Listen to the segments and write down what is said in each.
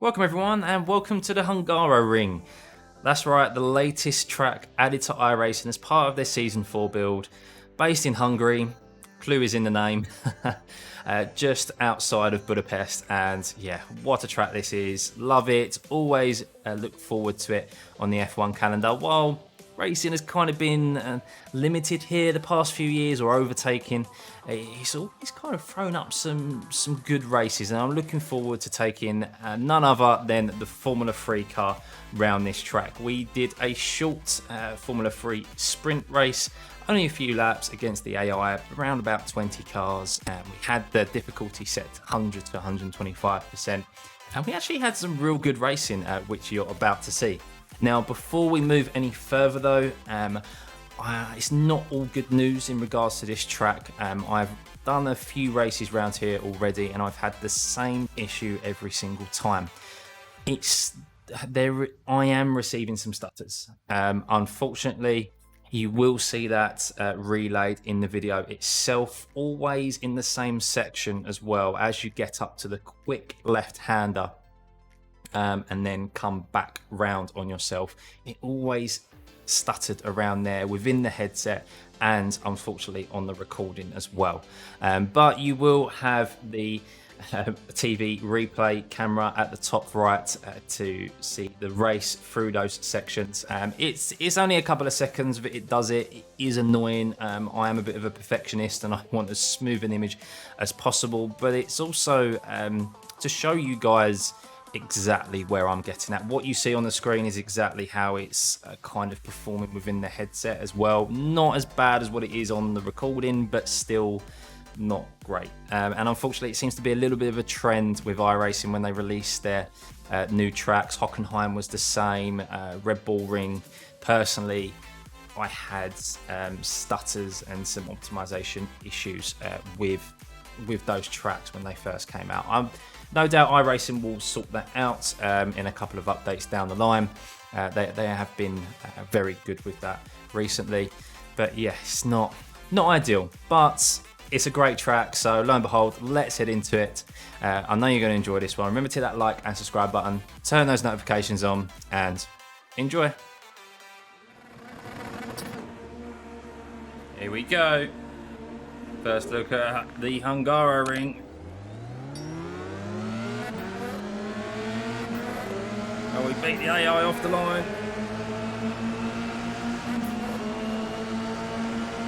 Welcome everyone and welcome to the Hungaroring. That's right, the latest track added to iRacing as part of their Season 4 build. Based in Hungary, clue is in the name, just outside of Budapest, and yeah, what a track this is. Love it, always look forward to it on the F1 calendar. While racing has kind of been limited here the past few years, or overtaking, he's kind of thrown up some good races, and I'm looking forward to taking none other than the Formula 3 car round this track. We did a short Formula 3 sprint race, only a few laps against the AI, around about 20 cars, and we had the difficulty set to 100 to 125%, and we actually had some real good racing, which you're about to see. Now, before we move any further though, it's not all good news in regards to this track. I've done a few races around here already and I've had the same issue every single time. I am receiving some stutters. Unfortunately, you will see that relayed in the video itself, always in the same section as well, as you get up to the quick left-hander. And then come back round on yourself. It always stuttered around there within the headset and unfortunately on the recording as well. But you will have the TV replay camera at the top right to see the race through those sections. It's only a couple of seconds, but it does it. It is annoying. I am a bit of a perfectionist and I want as smooth an image as possible, but it's also to show you guys exactly where I'm getting at. What you see on the screen is exactly how it's kind of performing within the headset as well. Not as bad as what it is on the recording, but still not great. And unfortunately, it seems to be a little bit of a trend with iRacing when they release their new tracks. Hockenheim was the same, Revolver. Personally, I had stutters and some optimization issues with those tracks when they first came out. No doubt iRacing will sort that out in a couple of updates down the line. They have been very good with that recently. But yeah, it's not ideal, but it's a great track. So lo and behold, let's head into it. I know you're going to enjoy this one. Remember to hit that like and subscribe button, turn those notifications on, and enjoy. Here we go. First look at the Hungaroring. Oh, we beat the AI off the line.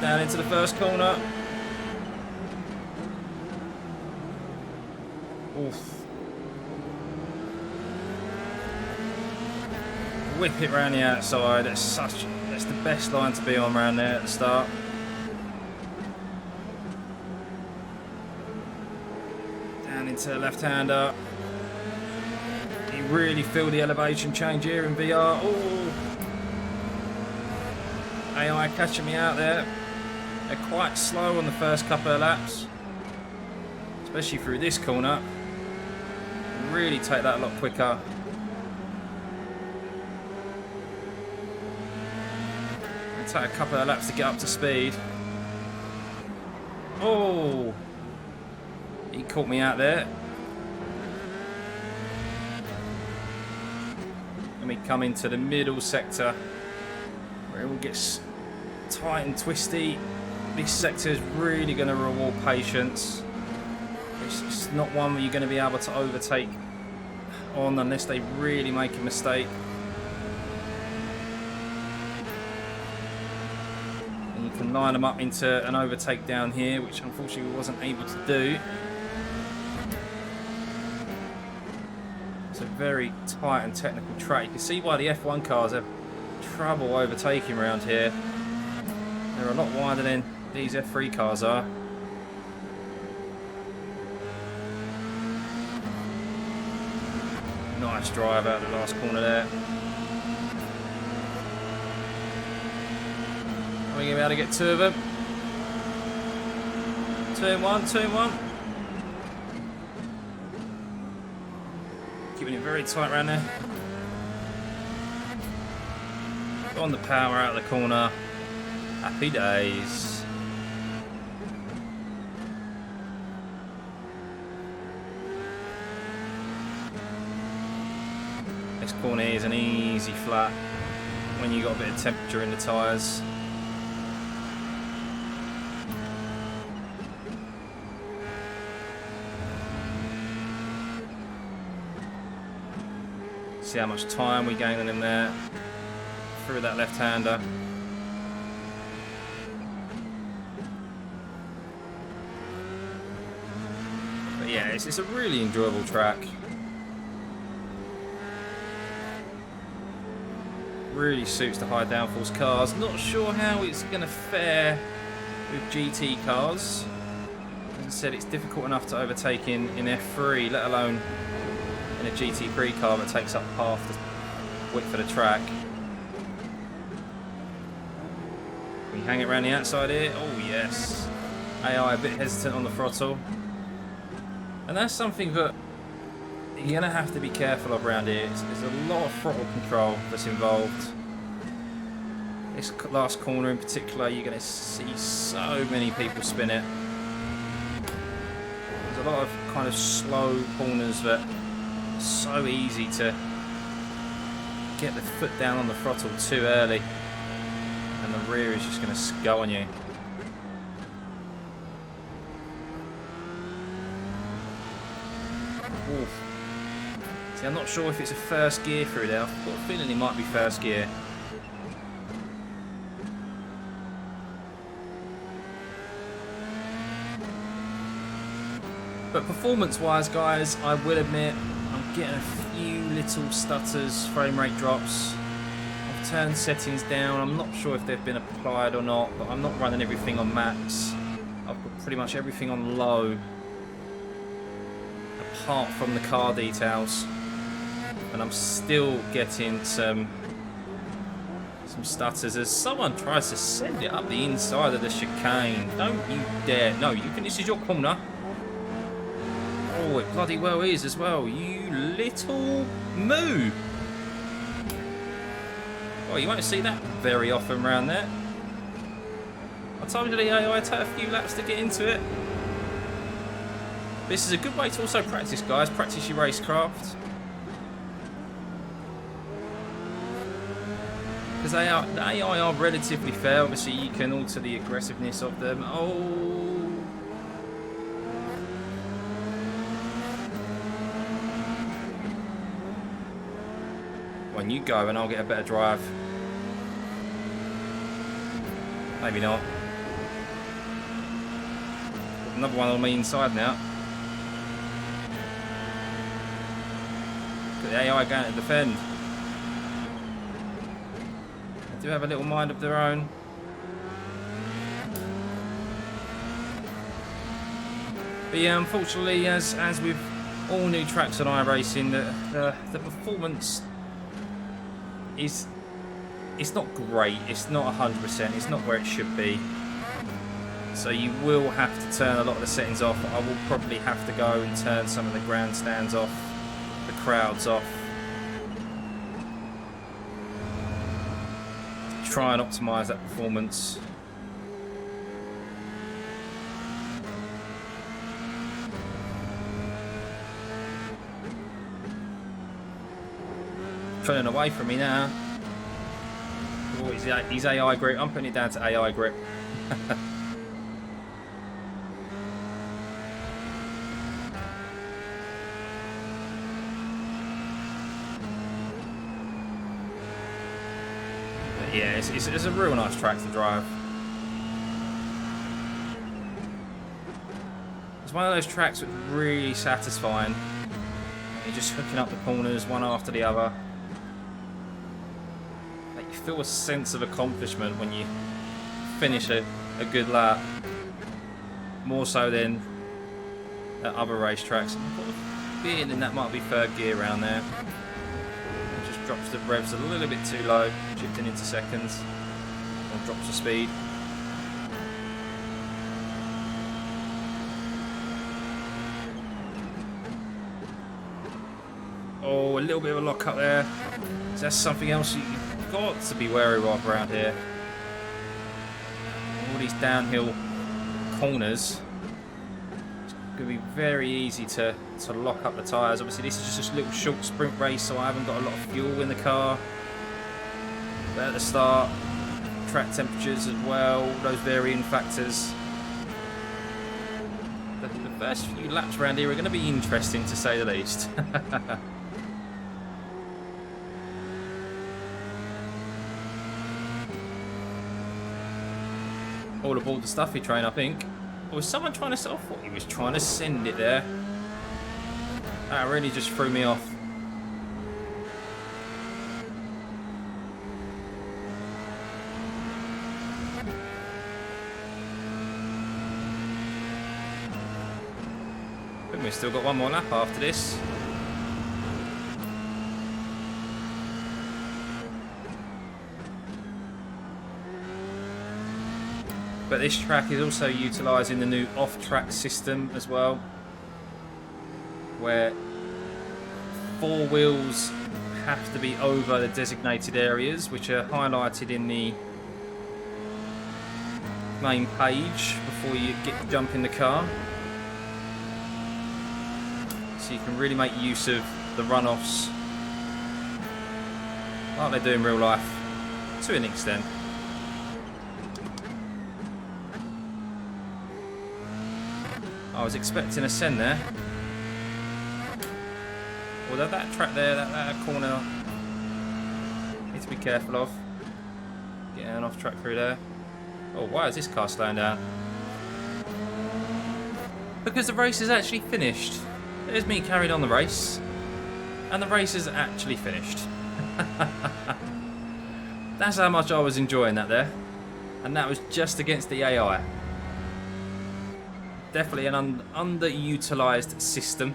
Down into the first corner. Oof. Whip it round the outside. That's the best line to be on around there at the start. Down into the left-hander. You really feel the elevation change here in VR. Oh, AI catching me out there. They're quite slow on the first couple of laps, especially through this corner. Really take that a lot quicker. It'll take a couple of laps to get up to speed. Oh, he caught me out there. We come into the middle sector where it all gets tight and twisty. This sector is really going to reward patience. It's not one where you're going to be able to overtake on unless they really make a mistake. And you can line them up into an overtake down here, which unfortunately we wasn't able to do. It's a very tight and technical track. You can see why the F1 cars have trouble overtaking around here. They're a lot wider than these F3 cars are. Nice drive out of the last corner there. Are we going to be able to get two of them? 2 in 1, 2 in 1. Keeping it very tight around there. On the power out of the corner. Happy days. This corner here is an easy flat when you got a bit of temperature in the tyres. See how much time we gain on him there through that left-hander. But yeah, it's a really enjoyable track. Really suits the high downforce cars. Not sure how it's going to fare with GT cars. As I said, it's difficult enough to overtake in F3, let alone in a GT3 car that takes up half the width of the track. We hang it around the outside here. Oh yes. AI a bit hesitant on the throttle. And that's something that you're going to have to be careful of around here. There's a lot of throttle control that's involved. This last corner in particular, you're going to see so many people spin it. There's a lot of kind of slow corners that are so easy to get the foot down on the throttle too early, and the rear is just going to go on you. Oof. See, I'm not sure if it's a first gear through there. I've got a feeling it might be first gear. But performance-wise, guys, I will admit I'm getting a few little stutters, frame rate drops. I've turned settings down. I'm not sure if they've been applied or not, but I'm not running everything on max. I've got pretty much everything on low, apart from the car details. And I'm still getting some stutters as someone tries to send it up the inside of the chicane. Don't you dare. No, you can. This is your corner. Oh, it bloody well is as well. You little moo. Oh, you won't see that very often around there. I told you the AI take a few laps to get into it. This is a good way to also practice, guys. Practice your racecraft. Because the AI are relatively fair. Obviously, you can alter the aggressiveness of them. Oh. When you go and I'll get a better drive. Maybe not. Another one on my inside now. Got the AI going to defend. They do have a little mind of their own. But yeah, unfortunately, as with all new tracks on iRacing, the performance it's not great. It's not 100%. It's not where it should be. So you will have to turn a lot of the settings off. I will probably have to go and turn some of the grandstands off, the crowds off. Try and optimise that performance. Pulling away from me now. Oh, he's AI grip. I'm putting it down to AI grip. Yeah, it's a real nice track to drive. It's one of those tracks that's really satisfying. You're just hooking up the corners one after the other. Like, you feel a sense of accomplishment when you finish a good lap. More so than at other racetracks. I've got a feeling that might be third gear around there. Drops the revs a little bit too low, shifting into seconds, or drops the speed. Oh, a little bit of a lock up there. So that's something else you've got to be wary of around here. All these downhill corners. going to be very easy to lock up the tyres. Obviously, this is just a little short sprint race, so I haven't got a lot of fuel in the car. But at the start, track temperatures as well, those varying factors. The first few laps around here are going to be interesting, to say the least. All aboard the Stuffey train, I think. Or was someone trying to... I thought he was trying to send it there. That really just threw me off. I think we've still got one more lap after this. But this track is also utilising the new off-track system as well, where 4 wheels have to be over the designated areas, which are highlighted in the main page before you jump in the car. So you can really make use of the runoffs like they do in real life, to an extent. I was expecting a send there. Although that track there, that corner, need to be careful of. Getting off track through there. Oh, why is this car slowing down? Because the race is actually finished. There's me carried on the race. And the race is actually finished. That's how much I was enjoying that there. And that was just against the AI. Definitely an underutilised system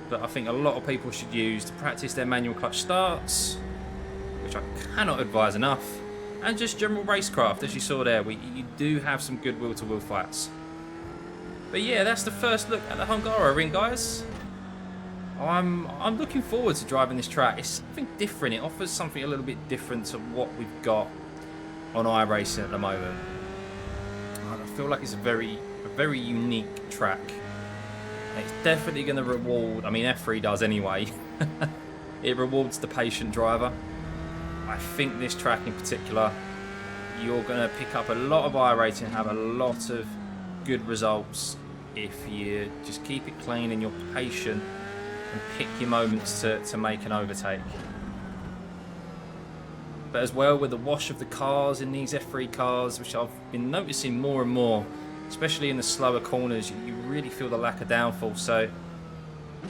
that I think a lot of people should use to practice their manual clutch starts, which I cannot advise enough, and just general racecraft. As you saw there, you do have some good wheel-to-wheel fights. But yeah, that's the first look at the Hungaroring, guys. I'm looking forward to driving this track. It's something different. It offers something a little bit different to what we've got on iRacing at the moment. I feel like it's a very unique track. It's definitely going to reward, I mean F3 does anyway, it rewards the patient driver. I think this track in particular, you're going to pick up a lot of iRacing and have a lot of good results if you just keep it clean and you're patient and pick your moments to make an overtake. But as well, with the wash of the cars in these F3 cars, which I've been noticing more and more, especially in the slower corners, you really feel the lack of downforce. So,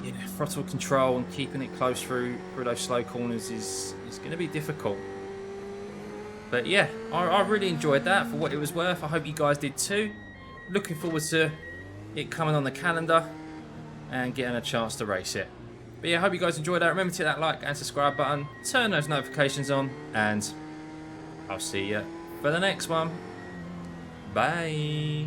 yeah, throttle control and keeping it close through those slow corners is going to be difficult. But yeah, I really enjoyed that for what it was worth. I hope you guys did too. Looking forward to it coming on the calendar and getting a chance to race it. But yeah, I hope you guys enjoyed that. Remember to hit that like and subscribe button, turn those notifications on, and I'll see you for the next one. Bye.